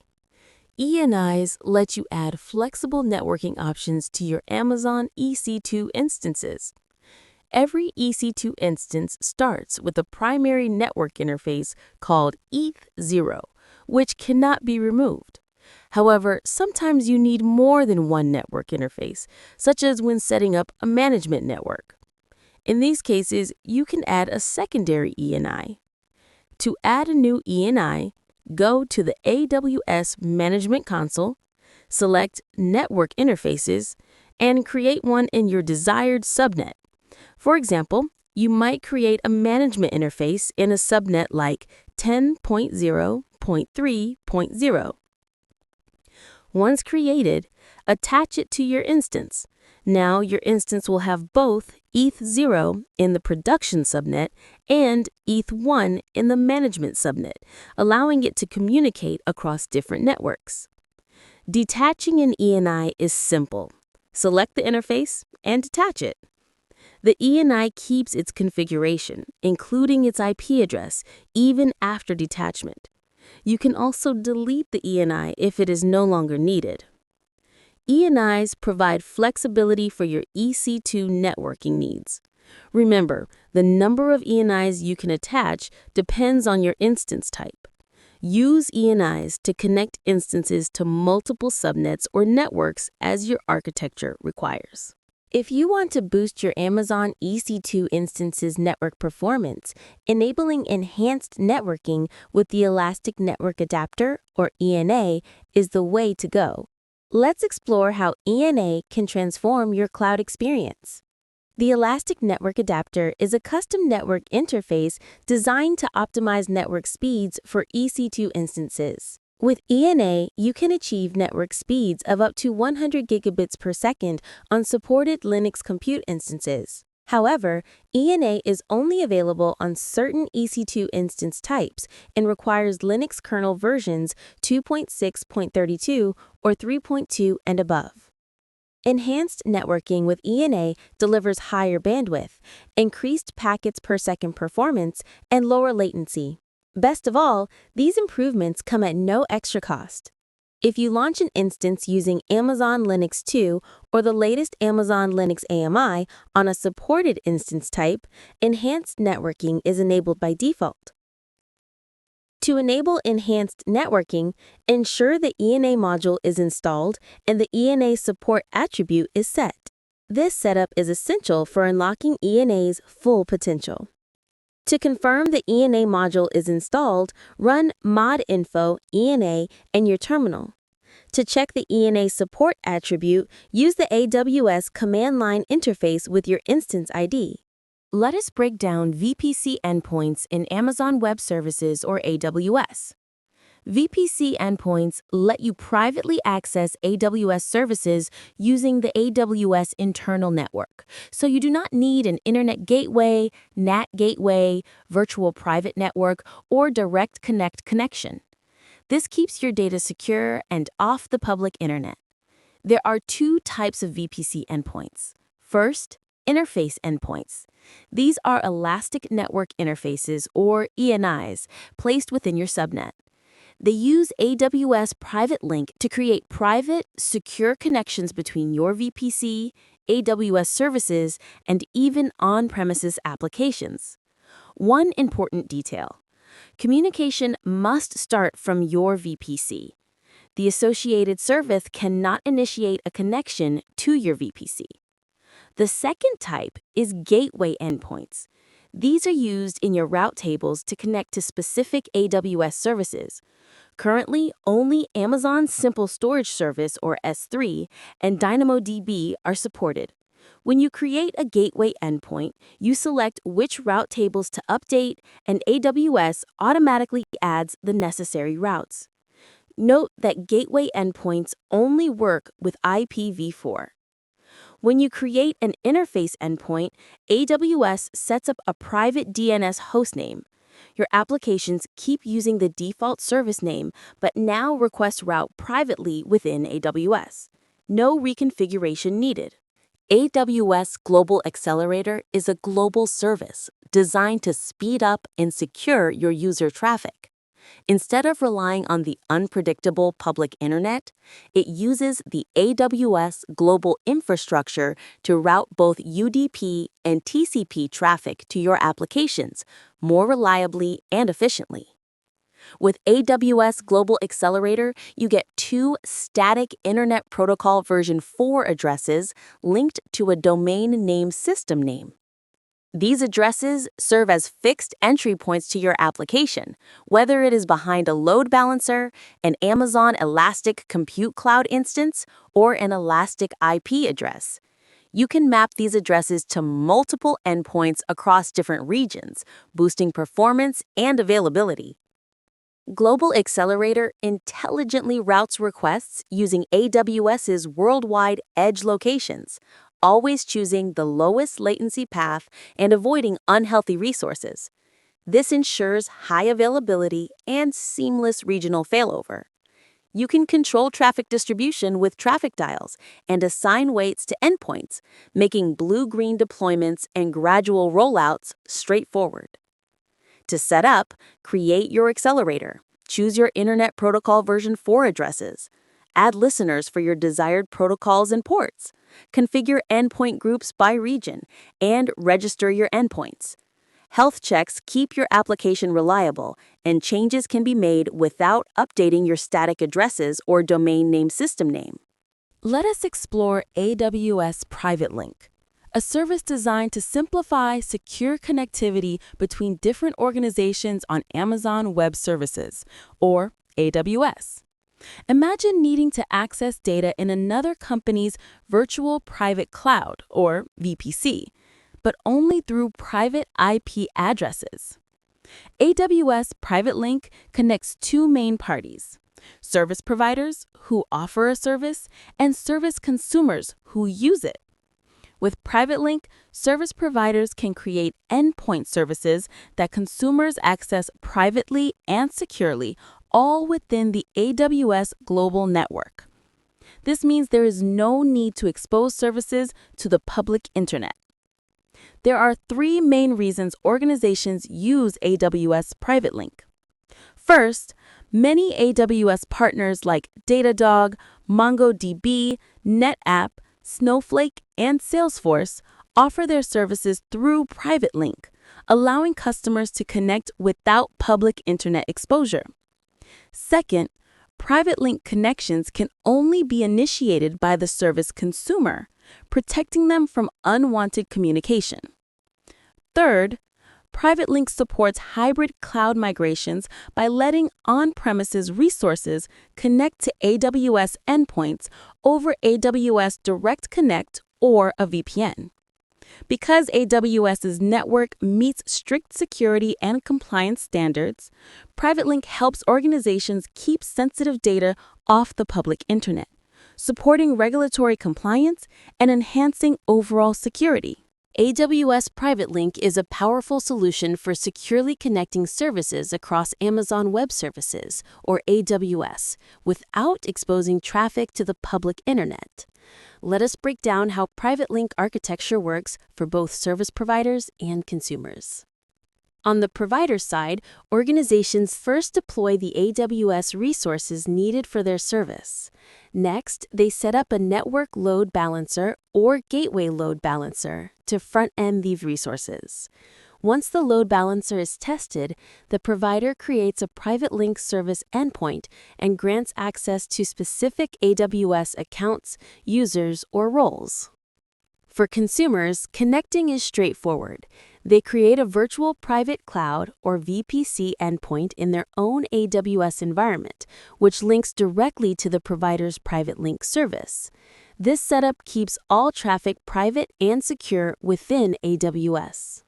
ENIs let you add flexible networking options to your Amazon EC2 instances. Every EC2 instance starts with a primary network interface called ETH0, which cannot be removed. However, sometimes you need more than one network interface, such as when setting up a management network. In these cases, you can add a secondary ENI. To add a new ENI, go to the AWS Management Console, select Network Interfaces, and create one in your desired subnet. For example, you might create a management interface in a subnet like 10.0.3.0. Once created, attach it to your instance. Now your instance will have both ETH0 in the production subnet and ETH1 in the management subnet, allowing it to communicate across different networks. Detaching an ENI is simple. Select the interface and detach it. The ENI keeps its configuration, including its IP address, even after detachment. You can also delete the ENI if it is no longer needed. ENIs provide flexibility for your EC2 networking needs. Remember, the number of ENIs you can attach depends on your instance type. Use ENIs to connect instances to multiple subnets or networks as your architecture requires. If you want to boost your Amazon EC2 instance's network performance, enabling enhanced networking with the Elastic Network Adapter, or ENA, is the way to go. Let's explore how ENA can transform your cloud experience. The Elastic Network Adapter is a custom network interface designed to optimize network speeds for EC2 instances. With ENA, you can achieve network speeds of up to 100 gigabits per second on supported Linux compute instances. However, ENA is only available on certain EC2 instance types and requires Linux kernel versions 2.6.32 or 3.2 and above. Enhanced networking with ENA delivers higher bandwidth, increased packets per second performance, and lower latency. Best of all, these improvements come at no extra cost. If you launch an instance using Amazon Linux 2 or the latest Amazon Linux AMI on a supported instance type, enhanced networking is enabled by default. To enable enhanced networking, ensure the ENA module is installed and the ENA support attribute is set. This setup is essential for unlocking ENA's full potential. To confirm the ENA module is installed, run modinfo ENA in your terminal. To check the ENA support attribute, use the AWS command line interface with your instance ID. Let us break down VPC endpoints in Amazon Web Services or AWS. VPC endpoints let you privately access AWS services using the AWS internal network, so you do not need an internet gateway, NAT gateway, virtual private network, or direct connect connection. This keeps your data secure and off the public internet. There are two types of VPC endpoints. First, interface endpoints. These are elastic network interfaces, or ENIs, placed within your subnet. They use AWS PrivateLink to create private, secure connections between your VPC, AWS services, and even on-premises applications. One important detail: communication must start from your VPC. The associated service cannot initiate a connection to your VPC. The second type is gateway endpoints. These are used in your route tables to connect to specific AWS services. Currently, only Amazon Simple Storage Service, or S3, and DynamoDB are supported. When you create a gateway endpoint, you select which route tables to update, and AWS automatically adds the necessary routes. Note that gateway endpoints only work with IPv4. When you create an interface endpoint, AWS sets up a private DNS hostname. Your applications keep using the default service name, but now request route privately within AWS. No reconfiguration needed. AWS Global Accelerator is a global service designed to speed up and secure your user traffic. Instead of relying on the unpredictable public internet, it uses the AWS global infrastructure to route both UDP and TCP traffic to your applications more reliably and efficiently. With AWS Global Accelerator, you get two static Internet Protocol version 4 addresses linked to a domain name system name. These addresses serve as fixed entry points to your application, whether it is behind a load balancer, an Amazon Elastic Compute Cloud instance, or an Elastic IP address. You can map these addresses to multiple endpoints across different regions, boosting performance and availability. Global Accelerator intelligently routes requests using AWS's worldwide edge locations, always choosing the lowest latency path and avoiding unhealthy resources. This ensures high availability and seamless regional failover. You can control traffic distribution with traffic dials and assign weights to endpoints, making blue-green deployments and gradual rollouts straightforward. To set up, create your accelerator. Choose your Internet Protocol version 4 addresses. Add listeners for your desired protocols and ports. Configure endpoint groups by region, and register your endpoints. Health checks keep your application reliable, and changes can be made without updating your static addresses or domain name system name. Let us explore AWS PrivateLink, a service designed to simplify secure connectivity between different organizations on Amazon Web Services, or AWS. Imagine needing to access data in another company's virtual private cloud, or VPC, but only through private IP addresses. AWS PrivateLink connects two main parties: service providers who offer a service and service consumers who use it. With PrivateLink, service providers can create endpoint services that consumers access privately and securely, all within the AWS global network. This means there is no need to expose services to the public internet. There are three main reasons organizations use AWS PrivateLink. First, many AWS partners like Datadog, MongoDB, NetApp, Snowflake, and Salesforce offer their services through PrivateLink, allowing customers to connect without public internet exposure. Second, PrivateLink connections can only be initiated by the service consumer, protecting them from unwanted communication. Third, PrivateLink supports hybrid cloud migrations by letting on-premises resources connect to AWS endpoints over AWS Direct Connect or a VPN. Because AWS's network meets strict security and compliance standards, PrivateLink helps organizations keep sensitive data off the public internet, supporting regulatory compliance and enhancing overall security. AWS PrivateLink is a powerful solution for securely connecting services across Amazon Web Services, or AWS, without exposing traffic to the public internet. Let us break down how PrivateLink architecture works for both service providers and consumers. On the provider side, organizations first deploy the AWS resources needed for their service. Next, they set up a network load balancer or gateway load balancer to front-end these resources. Once the load balancer is tested, the provider creates a PrivateLink service endpoint and grants access to specific AWS accounts, users, or roles. For consumers, connecting is straightforward. They create a virtual private cloud or VPC endpoint in their own AWS environment, which links directly to the provider's PrivateLink service. This setup keeps all traffic private and secure within AWS.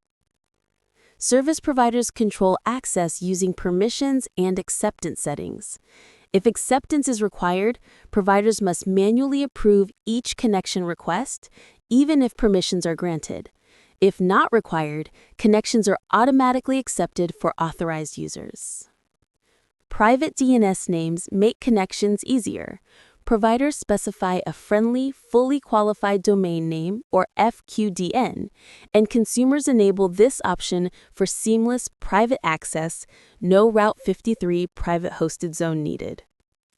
Service providers control access using permissions and acceptance settings. If acceptance is required, providers must manually approve each connection request, even if permissions are granted. If not required, connections are automatically accepted for authorized users. Private DNS names make connections easier. providers specify a friendly, fully qualified domain name, or FQDN, and consumers enable this option for seamless private access, no Route 53 private hosted zone needed.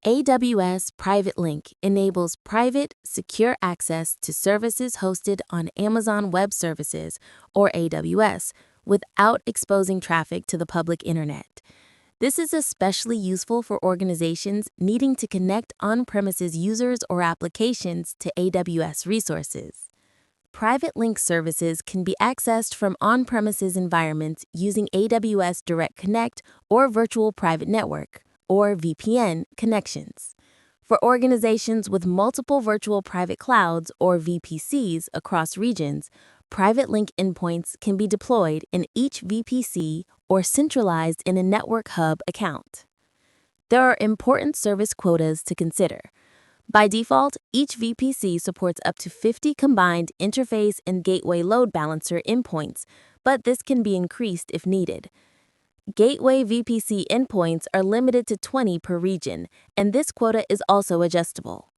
AWS PrivateLink enables private, secure access to services hosted on Amazon Web Services, or AWS, without exposing traffic to the public internet. This is especially useful for organizations needing to connect on-premises users or applications to AWS resources. Private link services can be accessed from on-premises environments using AWS Direct Connect or Virtual Private Network, or VPN, connections. For organizations with multiple virtual private clouds, or VPCs, across regions, private link endpoints can be deployed in each VPC or centralized in a network hub account. There are important service quotas to consider. By default, each VPC supports up to 50 combined interface and gateway load balancer endpoints, but this can be increased if needed. Gateway VPC endpoints are limited to 20 per region, and this quota is also adjustable.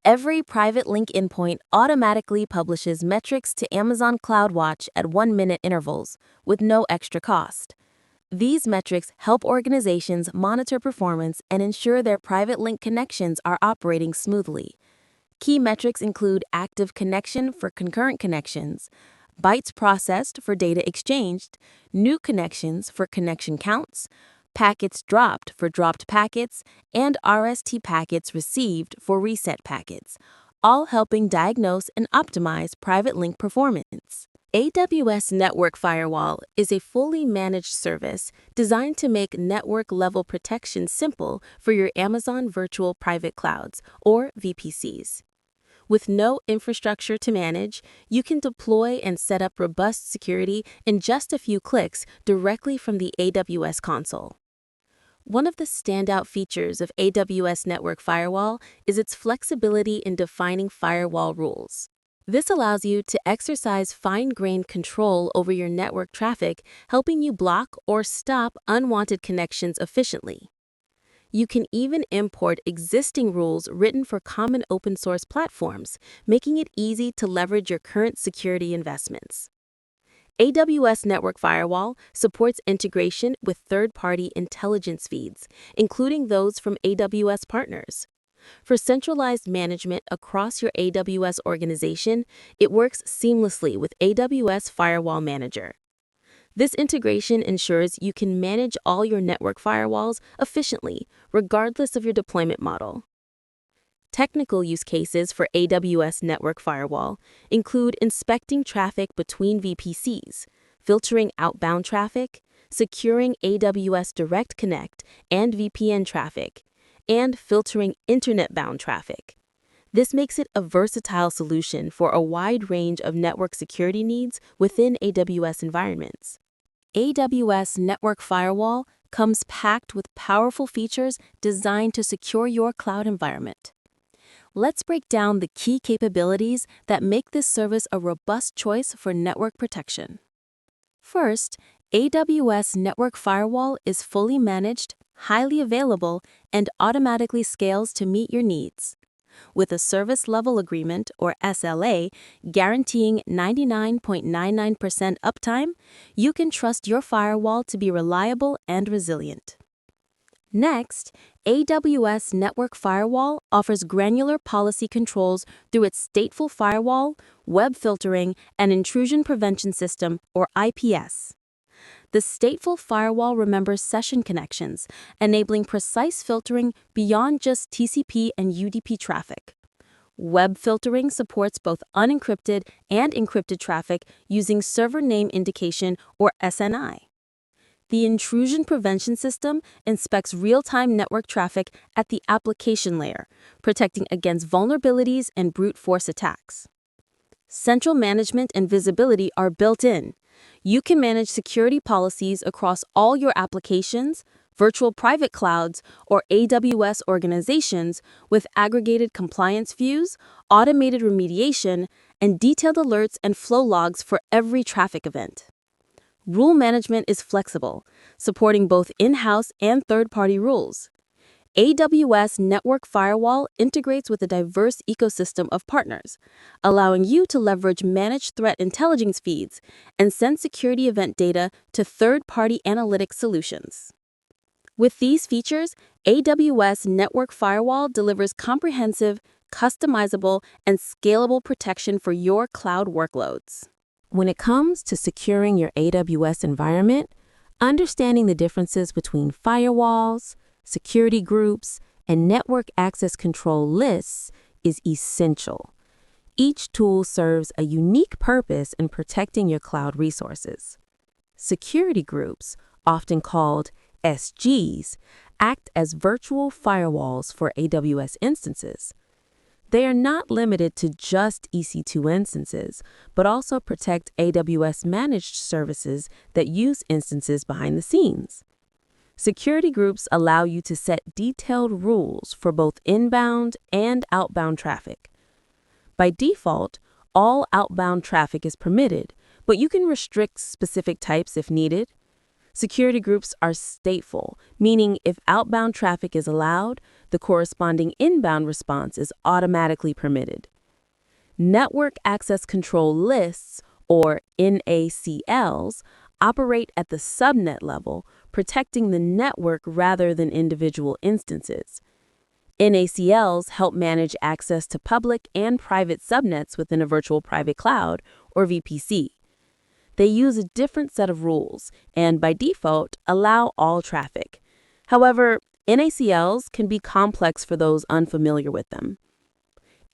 Every private link endpoint automatically publishes metrics to Amazon CloudWatch at 1-minute intervals, with no extra cost. These metrics help organizations monitor performance and ensure their private link connections are operating smoothly. Key metrics include active connection for concurrent connections, bytes processed for data exchanged, new connections for connection counts, packets dropped for dropped packets, and RST packets received for reset packets, all helping diagnose and optimize private link performance. AWS Network Firewall is a fully managed service designed to make network-level protection simple for your Amazon Virtual Private Clouds, or VPCs. With no infrastructure to manage, you can deploy and set up robust security in just a few clicks directly from the AWS console. One of the standout features of AWS Network Firewall is its flexibility in defining firewall rules. This allows you to exercise fine-grained control over your network traffic, helping you block or stop unwanted connections efficiently. You can even import existing rules written for common open-source platforms, making it easy to leverage your current security investments. AWS Network Firewall supports integration with third-party intelligence feeds, including those from AWS partners. For centralized management across your AWS organization, it works seamlessly with AWS Firewall Manager. This integration ensures you can manage all your network firewalls efficiently, regardless of your deployment model. Technical use cases for AWS Network Firewall include inspecting traffic between VPCs, filtering outbound traffic, securing AWS Direct Connect and VPN traffic, and filtering internet-bound traffic. This makes it a versatile solution for a wide range of network security needs within AWS environments. AWS Network Firewall comes packed with powerful features designed to secure your cloud environment. Let's break down the key capabilities that make this service a robust choice for network protection. First, AWS Network Firewall is fully managed, highly available, and automatically scales to meet your needs. With a Service Level Agreement, or SLA, guaranteeing 99.99% uptime, you can trust your firewall to be reliable and resilient. Next, AWS Network Firewall offers granular policy controls through its stateful firewall, web filtering, and intrusion prevention system, or IPS. The stateful firewall remembers session connections, enabling precise filtering beyond just TCP and UDP traffic. Web filtering supports both unencrypted and encrypted traffic using Server Name Indication, or SNI. The intrusion prevention system inspects real-time network traffic at the application layer, protecting against vulnerabilities and brute force attacks. Central management and visibility are built in. You can manage security policies across all your applications, virtual private clouds, or AWS organizations with aggregated compliance views, automated remediation, and detailed alerts and flow logs for every traffic event. Rule management is flexible, supporting both in-house and third-party rules. AWS Network Firewall integrates with a diverse ecosystem of partners, allowing you to leverage managed threat intelligence feeds and send security event data to third-party analytics solutions. With these features, AWS Network Firewall delivers comprehensive, customizable, and scalable protection for your cloud workloads. When it comes to securing your AWS environment, understanding the differences between firewalls, security groups, and network access control lists is essential. Each tool serves a unique purpose in protecting your cloud resources. Security groups, often called SGs, act as virtual firewalls for AWS instances. They are not limited to just EC2 instances, but also protect AWS managed services that use instances behind the scenes. Security groups allow you to set detailed rules for both inbound and outbound traffic. By default, all outbound traffic is permitted, but you can restrict specific types if needed. Security groups are stateful, meaning if outbound traffic is allowed, the corresponding inbound response is automatically permitted. Network access control lists, or NACLs, operate at the subnet level, protecting the network rather than individual instances. NACLs help manage access to public and private subnets within a virtual private cloud, or VPC. They use a different set of rules and, by default, allow all traffic. However, NACLs can be complex for those unfamiliar with them.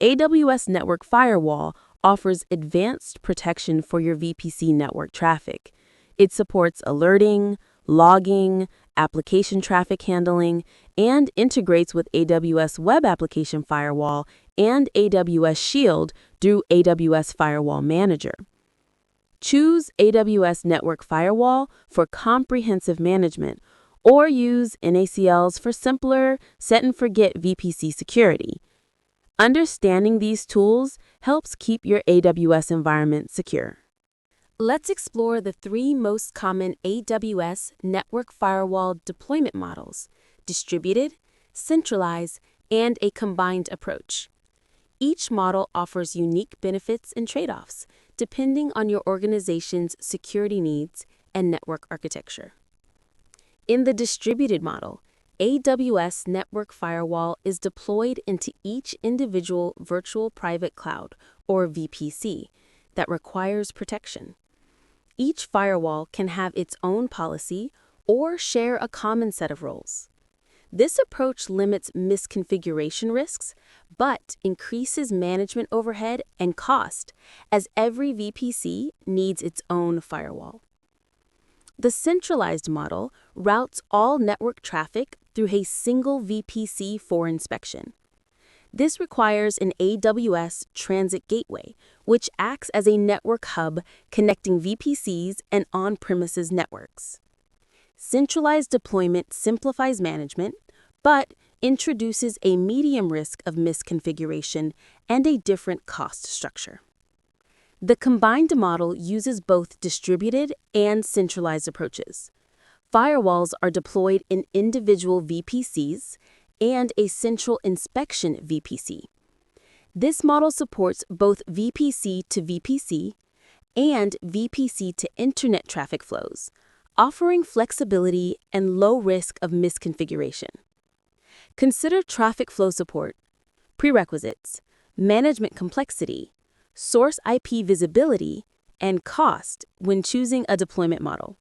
AWS Network Firewall offers advanced protection for your VPC network traffic. It supports alerting, logging, application traffic handling, and integrates with AWS Web Application Firewall and AWS Shield through AWS Firewall Manager. Choose AWS Network Firewall for comprehensive management, or use NACLs for simpler, set-and-forget VPC security. Understanding these tools helps keep your AWS environment secure. Let's explore the three most common AWS Network Firewall deployment models: distributed, centralized, and a combined approach. Each model offers unique benefits and trade-offs, depending on your organization's security needs and network architecture. In the distributed model, AWS Network Firewall is deployed into each individual virtual private cloud, or VPC, that requires protection. Each firewall can have its own policy or share a common set of roles. This approach limits misconfiguration risks, but increases management overhead and cost, as every VPC needs its own firewall. The centralized model routes all network traffic through a single VPC for inspection. This requires an AWS Transit Gateway, which acts as a network hub connecting VPCs and on-premises networks. Centralized deployment simplifies management, but introduces a medium risk of misconfiguration and a different cost structure. The combined model uses both distributed and centralized approaches. Firewalls are deployed in individual VPCs and a central inspection VPC. This model supports both VPC to VPC and VPC to internet traffic flows, offering flexibility and low risk of misconfiguration. Consider traffic flow support, prerequisites, management complexity, source IP visibility, and cost when choosing a deployment model.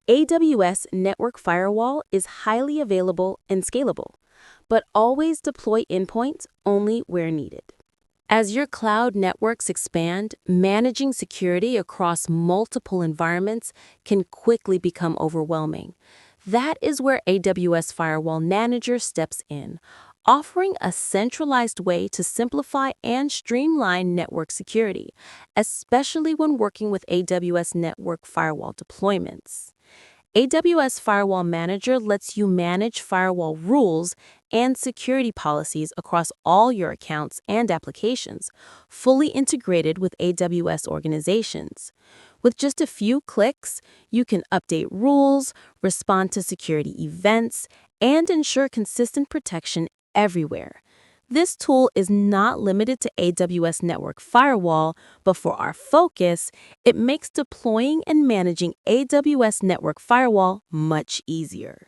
AWS Network Firewall is highly available and scalable, but always deploy endpoints only where needed. As your cloud networks expand, managing security across multiple environments can quickly become overwhelming. That is where AWS Firewall Manager steps in, offering a centralized way to simplify and streamline network security, especially when working with AWS Network Firewall deployments. AWS Firewall Manager lets you manage firewall rules and security policies across all your accounts and applications, fully integrated with AWS organizations. With just a few clicks, you can update rules, respond to security events, and ensure consistent protection everywhere. This tool is not limited to AWS Network Firewall, but for our focus, it makes deploying and managing AWS Network Firewall much easier.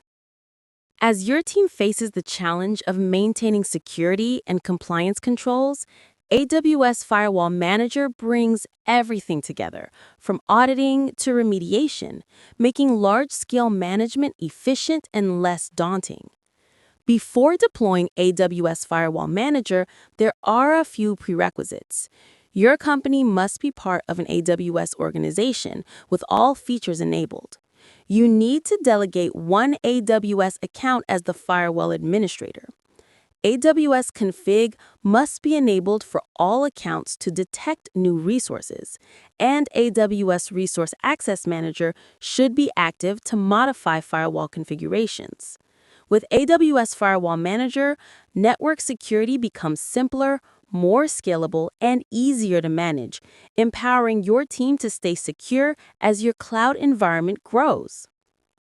As your team faces the challenge of maintaining security and compliance controls, AWS Firewall Manager brings everything together, from auditing to remediation, making large-scale management efficient and less daunting. Before deploying AWS Firewall Manager, there are a few prerequisites. Your company must be part of an AWS organization with all features enabled. You need to delegate one AWS account as the firewall administrator. AWS Config must be enabled for all accounts to detect new resources, and AWS Resource Access Manager should be active to modify firewall configurations. With AWS Firewall Manager, network security becomes simpler, more scalable, and easier to manage, empowering your team to stay secure as your cloud environment grows.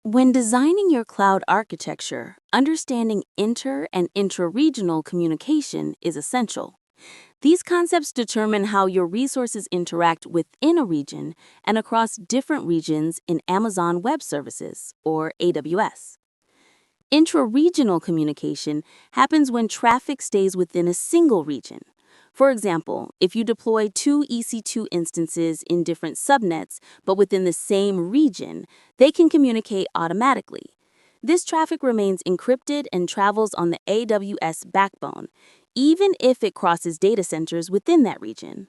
When designing your cloud architecture, understanding inter- and intra-regional communication is essential. These concepts determine how your resources interact within a region and across different regions in Amazon Web Services, or AWS. Intra-regional communication happens when traffic stays within a single region. For example, if you deploy two EC2 instances in different subnets but within the same region, they can communicate automatically. This traffic remains encrypted and travels on the AWS backbone, even if it crosses data centers within that region.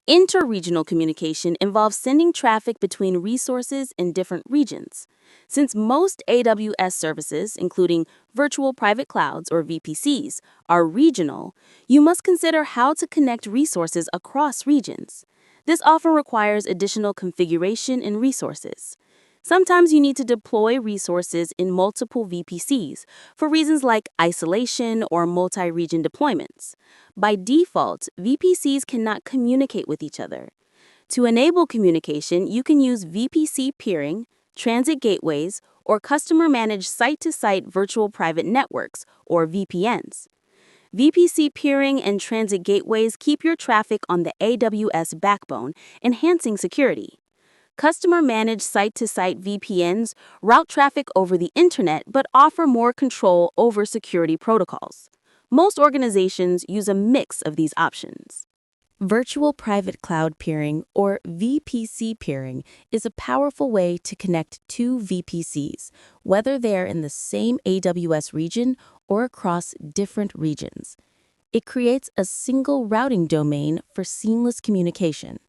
Inter-regional communication involves sending traffic between resources in different regions. Since most AWS services, including virtual private clouds or VPCs, are regional, you must consider how to connect resources across regions. This often requires additional configuration in resources. Sometimes you need to deploy resources in multiple VPCs for reasons like isolation or multi-region deployments. By default, VPCs cannot communicate with each other. To enable communication, you can use VPC peering, transit gateways, or customer-managed site-to-site virtual private networks, or VPNs. VPC peering and transit gateways keep your traffic on the AWS backbone, enhancing security. Customer-managed site-to-site VPNs route traffic over the internet but offer more control over security protocols. Most organizations use a mix of these options. Virtual Private Cloud Peering, or VPC peering, is a powerful way to connect two VPCs, whether they're in the same AWS region or across different regions. It creates a single routing domain for seamless communication.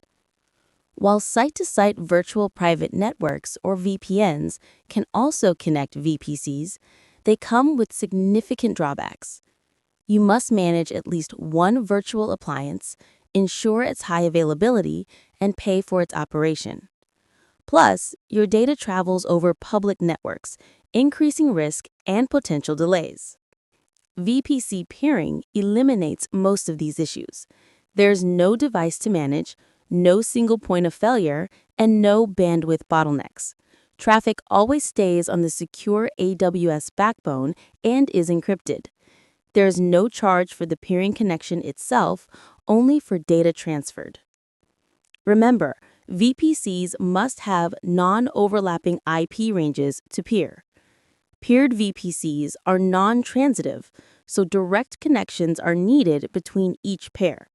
While site-to-site virtual private networks, or VPNs, can also connect VPCs, they come with significant drawbacks. You must manage at least one virtual appliance, ensure its high availability, and pay for its operation. Plus, your data travels over public networks, increasing risk and potential delays. VPC peering eliminates most of these issues. There's no device to manage, no single point of failure, and no bandwidth bottlenecks. Traffic always stays on the secure AWS backbone and is encrypted. There is no charge for the peering connection itself, only for data transferred. Remember, VPCs must have non-overlapping IP ranges to peer. Peered VPCs are non-transitive, so direct connections are needed between each pair.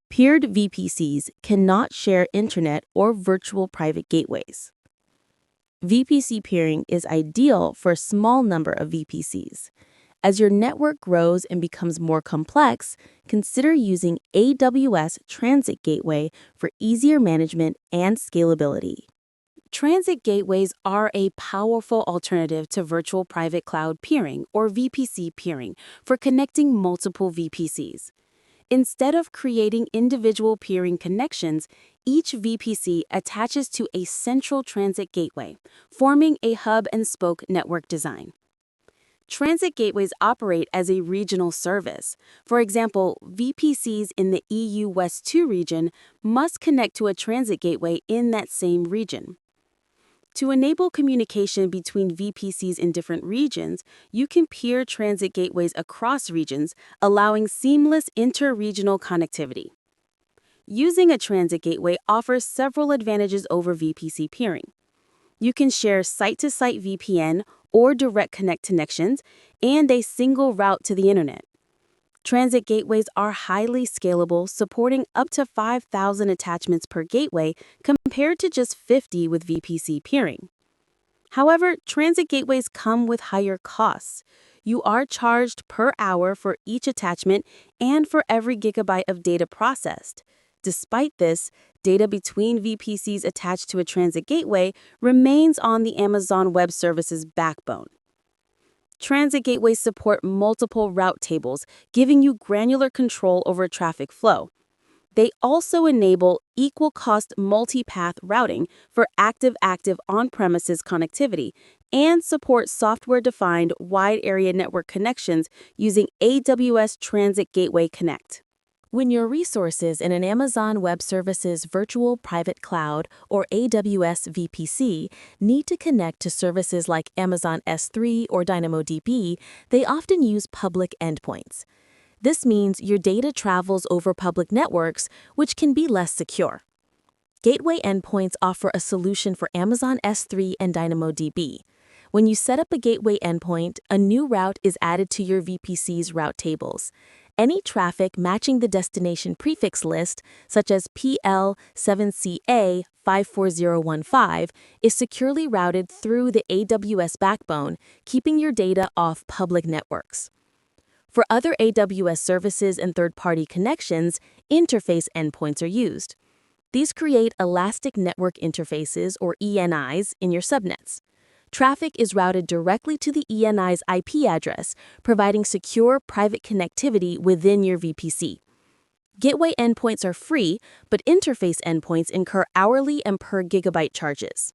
Peered VPCs cannot share internet or virtual private gateways. VPC peering is ideal for a small number of VPCs. As your network grows and becomes more complex, consider using AWS Transit Gateway for easier management and scalability. Transit gateways are a powerful alternative to virtual private cloud peering, or VPC peering, for connecting multiple VPCs. Instead of creating individual peering connections, each VPC attaches to a central transit gateway, forming a hub-and-spoke network design. Transit gateways operate as a regional service. For example, VPCs in the EU West 2 region must connect to a transit gateway in that same region. To enable communication between VPCs in different regions, you can peer transit gateways across regions, allowing seamless inter-regional connectivity. Using a transit gateway offers several advantages over VPC peering. You can share site-to-site VPN or direct connect connections and a single route to the internet. Transit gateways are highly scalable, supporting up to 5,000 attachments per gateway compared to just 50 with VPC peering. However, transit gateways come with higher costs. You are charged per hour for each attachment and for every gigabyte of data processed. Despite this, data between VPCs attached to a transit gateway remains on the Amazon Web Services backbone. Transit gateways support multiple route tables, giving you granular control over traffic flow. They also enable equal-cost multipath routing for active-active on-premises connectivity and support software-defined wide-area network connections using AWS Transit Gateway Connect. When your resources in an Amazon Web Services virtual private cloud or AWS VPC need to connect to services like Amazon S3 or DynamoDB, they often use public endpoints. This means your data travels over public networks, which can be less secure. Gateway endpoints offer a solution for Amazon S3 and DynamoDB. When you set up a gateway endpoint, a new route is added to your VPC's route tables. Any traffic matching the destination prefix list, such as PL7CA54015, is securely routed through the AWS backbone, keeping your data off public networks. For other AWS services and third-party connections, interface endpoints are used. These create elastic network interfaces, or ENIs, in your subnets. Traffic is routed directly to the ENI's IP address, providing secure private connectivity within your VPC. Gateway endpoints are free, but interface endpoints incur hourly and per gigabyte charges.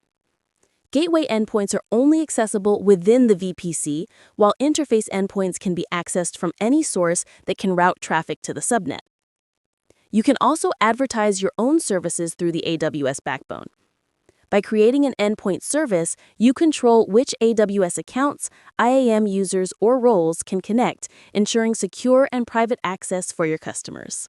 Gateway endpoints are only accessible within the VPC, while interface endpoints can be accessed from any source that can route traffic to the subnet. You can also advertise your own services through the AWS backbone. By creating an endpoint service, you control which AWS accounts, IAM users, or roles can connect, ensuring secure and private access for your customers.